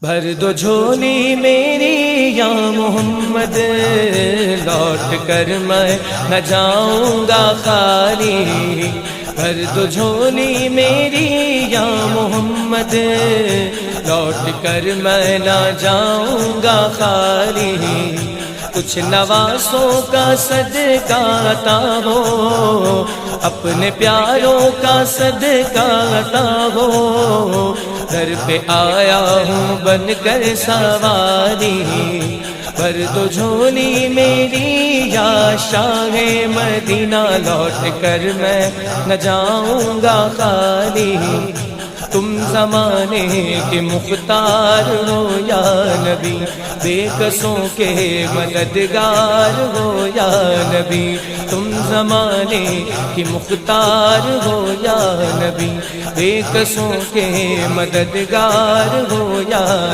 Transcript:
بھر دو جھولی میری یا محمد، لوٹ کر میں نہ جاؤں گا خالی۔ بھر دو جھولی میری یا محمد، لوٹ کر میں نہ جاؤں گا خالی۔ کچھ نوازوں کا صدقہ عطا ہو، اپنے پیاروں کا صدقہ عطا ہو۔ در پہ آیا ہوں بن کر سواری، بھر دو جھولی میری یا شاہ مدینہ، لوٹ کر میں نہ جاؤں گا خالی۔ تم زمانے کے مختار ہو یا نبی، بے کسوں کے مددگار ہو یا نبی۔ تم زمانے کے مختار ہو یا نبی، بے کسوں کے مددگار ہو یا